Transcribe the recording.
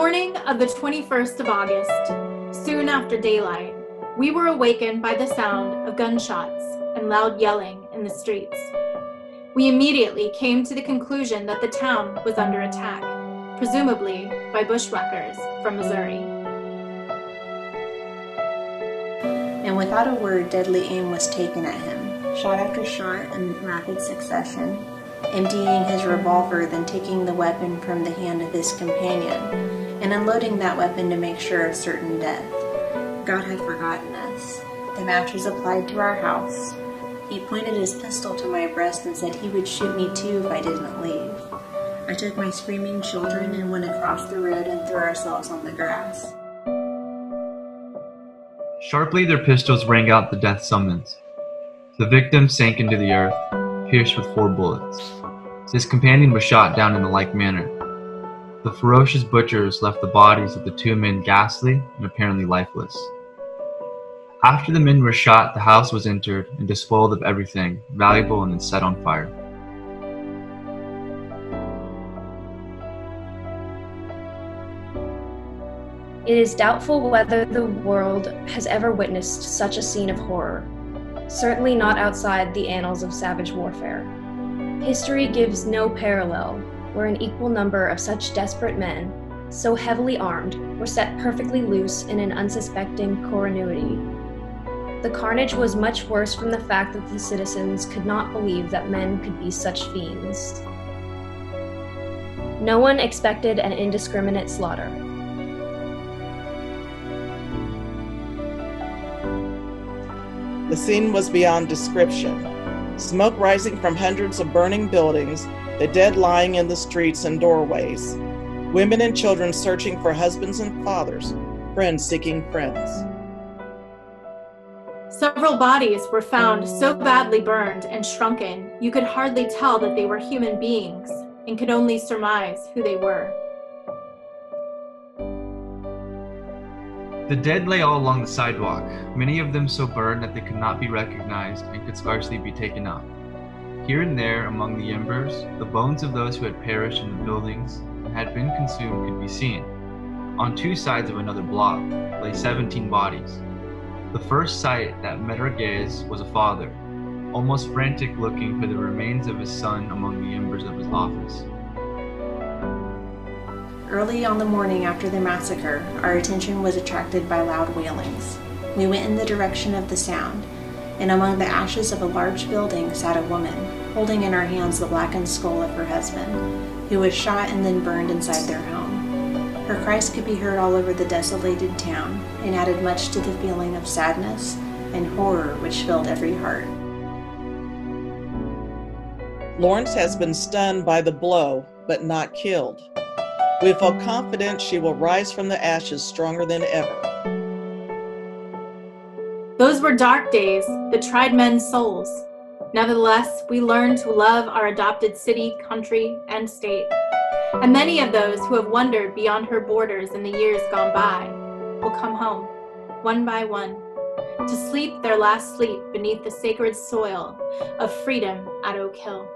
morning of the 21st of August, soon after daylight, we were awakened by the sound of gunshots and loud yelling in the streets. We immediately came to the conclusion that the town was under attack, presumably by bushwhackers from Missouri. And without a word, deadly aim was taken at him, shot after shot in rapid succession, emptying his revolver, then taking the weapon from the hand of his companion, and unloading that weapon to make sure of certain death. God had forgotten us. The match was applied to our house. He pointed his pistol to my breast and said he would shoot me too if I didn't leave. I took my screaming children and went across the road and threw ourselves on the grass. Sharply their pistols rang out the death summons. The victim sank into the earth, pierced with 4 bullets. His companion was shot down in the like manner. The ferocious butchers left the bodies of the 2 men ghastly and apparently lifeless. After the men were shot, the house was entered and despoiled of everything valuable and then set on fire. It is doubtful whether the world has ever witnessed such a scene of horror, certainly not outside the annals of savage warfare. History gives no parallel where an equal number of such desperate men, so heavily armed, were set perfectly loose in an unsuspecting community. The carnage was much worse from the fact that the citizens could not believe that men could be such fiends. No one expected an indiscriminate slaughter. The scene was beyond description. Smoke rising from hundreds of burning buildings, the dead lying in the streets and doorways, women and children searching for husbands and fathers, friends seeking friends. Several bodies were found so badly burned and shrunken you could hardly tell that they were human beings and could only surmise who they were. The dead lay all along the sidewalk, many of them so burned that they could not be recognized and could scarcely be taken up. Here and there among the embers, the bones of those who had perished in the buildings and had been consumed could be seen. On 2 sides of another block lay 17 bodies. The first sight that met our gaze was a father, almost frantic looking for the remains of his son among the embers of his office. Early on the morning after the massacre, our attention was attracted by loud wailings. We went in the direction of the sound, and among the ashes of a large building sat a woman, holding in her hands the blackened skull of her husband, who was shot and then burned inside their home. Her cries could be heard all over the desolated town, and added much to the feeling of sadness and horror which filled every heart. Lawrence has been stunned by the blow, but not killed. We feel confident she will rise from the ashes stronger than ever. Those were dark days that tried men's souls. Nevertheless, we learned to love our adopted city, country, and state. And many of those who have wandered beyond her borders in the years gone by will come home, one by one, to sleep their last sleep beneath the sacred soil of freedom at Oak Hill.